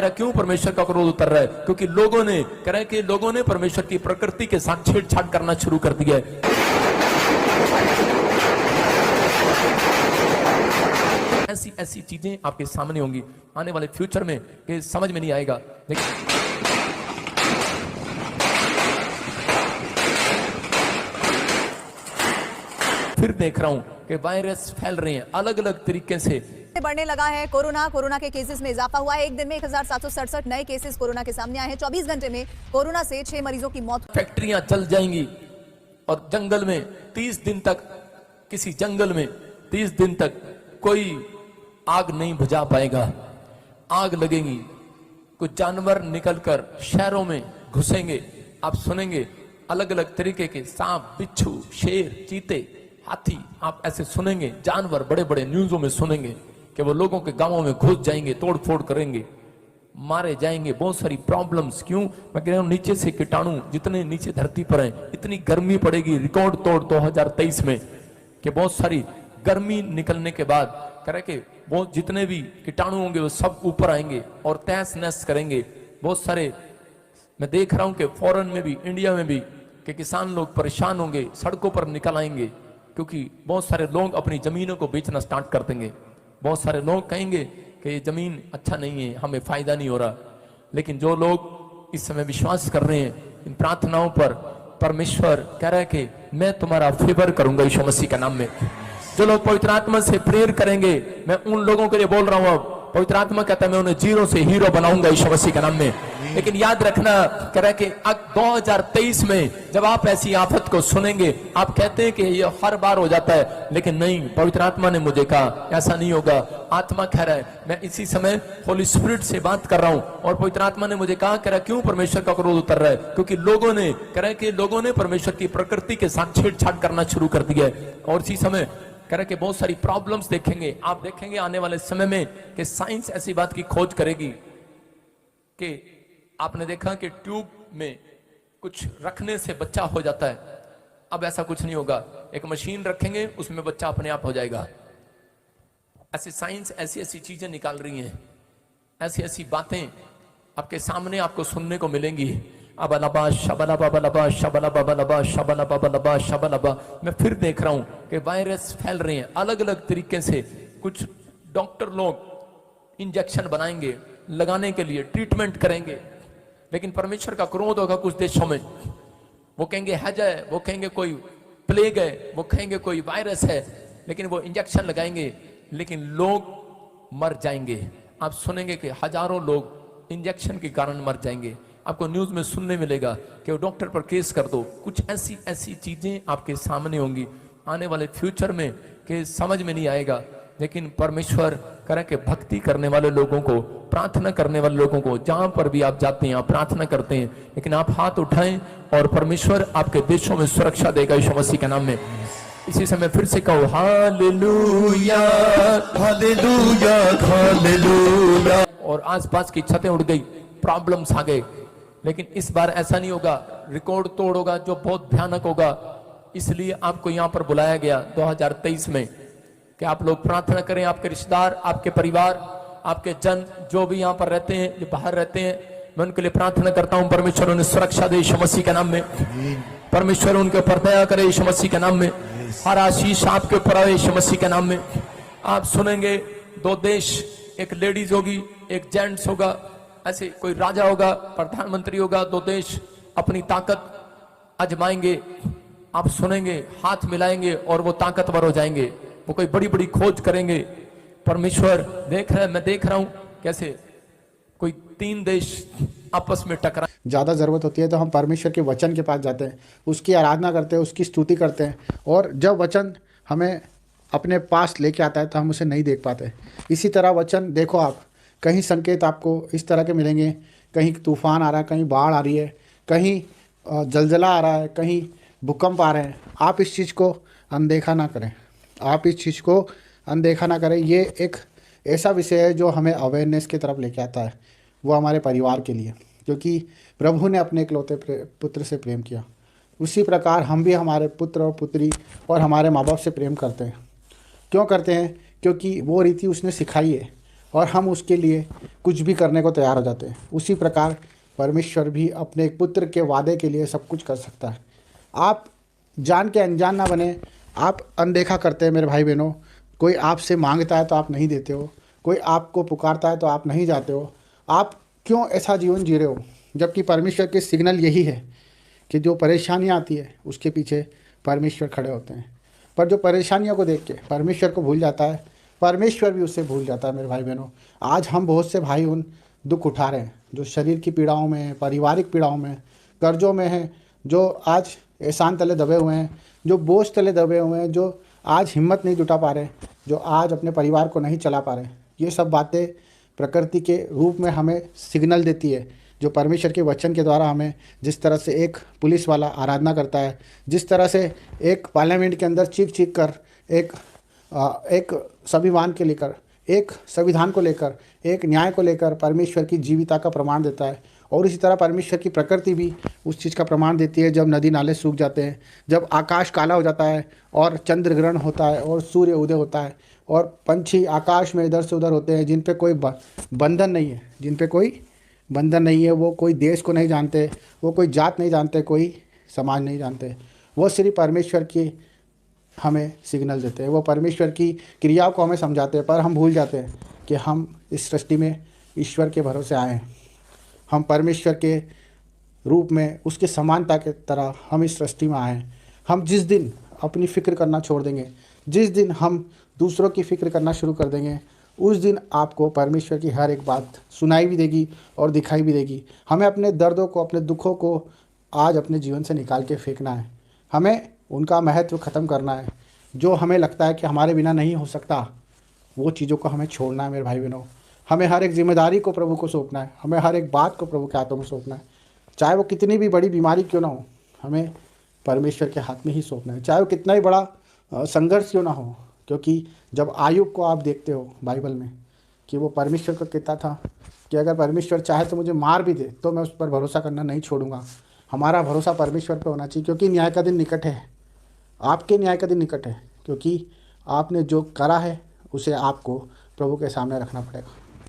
क्यों परमेश्वर का क्रोध उतर रहा है? क्योंकि लोगों ने कह रहे कि लोगों ने परमेश्वर की प्रकृति के साथ छेड़छाड़ करना शुरू कर दिया है। ऐसी ऐसी चीजें आपके सामने होंगी आने वाले फ्यूचर में कि समझ में नहीं आएगा। लेकिन फिर देख रहा हूं कि वायरस फैल रहे हैं अलग अलग तरीके से। बढ़ने लगा है कोरोना के केसेस में इजाफा हुआ है। एक दिन में 1767 नए केसेस कोरोना के सामने आए हैं। 24 घंटे में कोरोना से 6 मरीजों की मौत। फैक्ट्रियां जल जाएंगी और जंगल में 30 दिन तक, किसी जंगल में 30 दिन तक कोई आग नहीं बुझा पाएगा। आग लगेगी, कुछ जानवर निकलकर शहरों में घुसेंगे। आप सुनेंगे अलग अलग तरीके के सांप, बिच्छू, शेर, चीते, हाथी, आप ऐसे सुनेंगे। जानवर बड़े बड़े न्यूज़ों में सुनेंगे कि वो लोगों के गांवों में घुस जाएंगे, तोड़ फोड़ करेंगे, मारे जाएंगे। बहुत सारी प्रॉब्लम्स। क्यों? मैं कह रहा हूं नीचे से कीटाणु जितने नीचे धरती पर हैं, इतनी गर्मी पड़ेगी रिकॉर्ड तोड़ 2023 में कि बहुत सारी गर्मी निकलने के बाद कह रहे कि वो जितने भी कीटाणु होंगे वो सब ऊपर आएंगे और तहस नहस करेंगे। बहुत सारे मैं देख रहा हूं कि फॉरेन में भी, इंडिया में भी कि किसान लोग परेशान होंगे, सड़कों पर निकल आएंगे क्योंकि बहुत सारे लोग अपनी जमीनों को बेचना स्टार्ट कर देंगे। बहुत सारे लोग कहेंगे कि ये जमीन अच्छा नहीं है, हमें फायदा नहीं हो रहा। लेकिन जो लोग इस समय विश्वास कर रहे हैं इन प्रार्थनाओं पर, परमेश्वर कह रहा है कि मैं तुम्हारा फेवर करूंगा यीशु मसीह के नाम में। जो लोग पवित्र आत्मा से प्रेयर करेंगे, मैं उन लोगों के लिए बोल रहा हूं। अब पवित्र आत्मा कहता है मैं उन्हें जीरो से हीरो बनाऊंगा यीशु मसीह के नाम में। लेकिन याद रखना, कह रहा है कि 2023 में जब आप ऐसी आफत को सुनेंगे, आप कहते हैं कि ये हर बार हो जाता है, लेकिन नहीं, पवित्र आत्मा ने मुझे कहा ऐसा नहीं होगा। आत्मा कह रहा है, मैं इसी समय होली स्पिरिट से बात कर रहा हूं और पवित्र आत्मा ने मुझे कहा, कह रहा है क्यों परमेश्वर का क्रोध उतर रहा है? क्योंकि लोगों ने, कह रहा है कि लोगों ने परमेश्वर की प्रकृति के साथ छेड़छाड़ करना शुरू कर दिया है। और इसी समय कह रहे कि बहुत सारी प्रॉब्लम्स देखेंगे। आप देखेंगे आने वाले समय में कि साइंस ऐसी बात की खोज करेगी कि आपने देखा कि ट्यूब में कुछ रखने से बच्चा हो जाता है। अब ऐसा कुछ नहीं होगा, एक मशीन रखेंगे उसमें बच्चा अपने आप हो जाएगा। ऐसी साइंस ऐसी ऐसी चीजें निकाल रही हैं, ऐसी ऐसी बातें आपके सामने आपको सुनने को मिलेंगी। अबलबा शबलबा बलबा शबलबा बलबा शबलबा बलबा शबलबा। मैं फिर देख रहा हूं कि वायरस फैल रहे हैं अलग अलग तरीके से। कुछ डॉक्टर लोग इंजेक्शन बनाएंगे लगाने के लिए, ट्रीटमेंट करेंगे, लेकिन परमेश्वर का क्रोध होगा कुछ देशों में। वो कहेंगे हैज है, वो कहेंगे कोई प्लेग है, वो कहेंगे कोई वायरस है, लेकिन वो इंजेक्शन लगाएंगे, लेकिन लोग मर जाएंगे। आप सुनेंगे कि हजारों लोग इंजेक्शन के कारण मर जाएंगे। आपको न्यूज में सुनने मिलेगा कि वो डॉक्टर पर केस कर दो। कुछ ऐसी ऐसी चीजें आपके सामने होंगी आने वाले फ्यूचर में कि समझ में नहीं आएगा। लेकिन परमेश्वर करे कि भक्ति करने वाले लोगों को, प्रार्थना करने वाले लोगों को, जहां पर भी आप जाते हैं आप प्रार्थना करते हैं, लेकिन आप हाथ उठाएं और परमेश्वर आपके देशों में सुरक्षा देगा यीशु मसीह के नाम में। इसी समय फिर से कहो हालेलुया हालेलुया हालेलुया। और आसपास की छतें उड़ गई, प्रॉब्लम्स आ गए, लेकिन इस बार ऐसा नहीं होगा। रिकॉर्ड तोड़ होगा जो बहुत भयानक होगा। इसलिए आपको यहां पर बुलाया गया 2023 में कि आप लोग प्रार्थना करें। आपके रिश्तेदार, आपके परिवार, आपके जन जो भी यहां पर रहते हैं, जो बाहर रहते हैं, मैं उनके लिए प्रार्थना करता हूं परमेश्वर उन्हें सुरक्षा दे यीशु मसीह के नाम में। परमेश्वर उनके ऊपर दया करे यीशु मसीह के नाम में। हर आशीष आपके ऊपर आए यीशु मसीह के नाम में। आप सुनेंगे 2 देश, एक लेडीज होगी, एक जेंट्स होगा, ऐसे कोई राजा होगा, प्रधानमंत्री होगा। 2 देश अपनी ताकत आजमाएंगे। आप सुनेंगे, हाथ मिलाएंगे और वो ताकतवर हो जाएंगे। वो कोई बड़ी बड़ी खोज करेंगे। परमेश्वर देख रहा है, मैं देख रहा हूं कैसे कोई 3 देश आपस में टकरा। ज़्यादा ज़रूरत होती है तो हम परमेश्वर के वचन के पास जाते हैं, उसकी आराधना करते हैं, उसकी स्तुति करते हैं। और जब वचन हमें अपने पास लेके आता है तो हम उसे नहीं देख पाते। इसी तरह वचन देखो, आप कहीं संकेत आपको इस तरह के मिलेंगे, कहीं तूफान आ रहा है, कहीं बाढ़ आ रही है, कहीं जलजला आ रहा है, कहीं भूकंप आ रहे हैं। आप इस चीज़ को अनदेखा ना करें, आप इस चीज़ को अनदेखा ना करें। ये एक ऐसा विषय है जो हमें अवेयरनेस की तरफ लेके आता है, वो हमारे परिवार के लिए, क्योंकि प्रभु ने अपने इकलौते पुत्र से प्रेम किया। उसी प्रकार हम भी हमारे पुत्र और पुत्री और हमारे माँ बाप से प्रेम करते हैं। क्यों करते हैं? क्योंकि वो रीति उसने सिखाई है। और हम उसके लिए कुछ भी करने को तैयार हो जाते हैं। उसी प्रकार परमेश्वर भी अपने एक पुत्र के वादे के लिए सब कुछ कर सकता है। आप जान के अनजान ना बने, आप अनदेखा करते हैं मेरे भाई बहनों। कोई आपसे मांगता है तो आप नहीं देते हो, कोई आपको पुकारता है तो आप नहीं जाते हो। आप क्यों ऐसा जीवन जी रहे हो? जबकि परमेश्वर के सिग्नल यही है कि जो परेशानियाँ आती है उसके पीछे परमेश्वर खड़े होते हैं। पर जो परेशानियों को देख के परमेश्वर को भूल जाता है, परमेश्वर भी उससे भूल जाता है। मेरे भाई बहनों, आज हम बहुत से भाई उन दुख उठा रहे हैं जो शरीर की पीड़ाओं में हैं, पारिवारिक पीड़ाओं में, कर्जों में हैं, जो आज एहसान तले दबे हुए हैं, जो बोझ तले दबे हुए हैं, जो आज हिम्मत नहीं जुटा पा रहे, जो आज अपने परिवार को नहीं चला पा रहे। ये सब बातें प्रकृति के रूप में हमें सिग्नल देती है, जो परमेश्वर के वचन के द्वारा हमें, जिस तरह से एक पुलिस वाला आराधना करता है, जिस तरह से एक पार्लियामेंट के अंदर चीख चीख कर एक स्वाभिमान के लेकर, एक संविधान को लेकर, एक न्याय को लेकर परमेश्वर की जीविता का प्रमाण देता है। और इसी तरह परमेश्वर की प्रकृति भी उस चीज़ का प्रमाण देती है। जब नदी नाले सूख जाते हैं, जब आकाश काला हो जाता है और चंद्र ग्रहण होता है और सूर्य उदय होता है और पंछी आकाश में इधर से उधर होते हैं, जिन पे कोई बंधन नहीं है, जिन पे कोई बंधन नहीं है, वो कोई देश को नहीं जानते, वो कोई जात नहीं जानते, कोई समाज नहीं जानते, वो सिर्फ परमेश्वर की हमें सिग्नल देते हैं, वो परमेश्वर की क्रियाओं को हमें समझाते हैं। पर हम भूल जाते हैं कि हम इस सृष्टि में ईश्वर के भरोसे आए हैं। हम परमेश्वर के रूप में, उसके समानता के तरह हम इस सृष्टि में आए हैं। हम जिस दिन अपनी फ़िक्र करना छोड़ देंगे, जिस दिन हम दूसरों की फ़िक्र करना शुरू कर देंगे, उस दिन आपको परमेश्वर की हर एक बात सुनाई भी देगी और दिखाई भी देगी। हमें अपने दर्दों को, अपने दुखों को आज अपने जीवन से निकाल के फेंकना है। हमें उनका महत्व ख़त्म करना है। जो हमें लगता है कि हमारे बिना नहीं हो सकता, वो चीज़ों को हमें छोड़ना है मेरे भाई बहनों। हमें हर एक जिम्मेदारी को प्रभु को सौंपना है। हमें हर एक बात को प्रभु के हाथों में सौंपना है। चाहे वो कितनी भी बड़ी बीमारी क्यों ना हो, हमें परमेश्वर के हाथ में ही सौंपना है। चाहे वो कितना ही बड़ा संघर्ष क्यों ना हो, क्योंकि जब आयुब को आप देखते हो बाइबल में कि वो परमेश्वर को कहता था कि अगर परमेश्वर चाहे तो मुझे मार भी दे तो मैं उस पर भरोसा करना नहीं छोड़ूंगा। हमारा भरोसा परमेश्वर पर होना चाहिए, क्योंकि न्याय का दिन निकट है। आपके न्याय का दिन निकट है, क्योंकि आपने जो करा है उसे आपको प्रभु के सामने रखना पड़ेगा।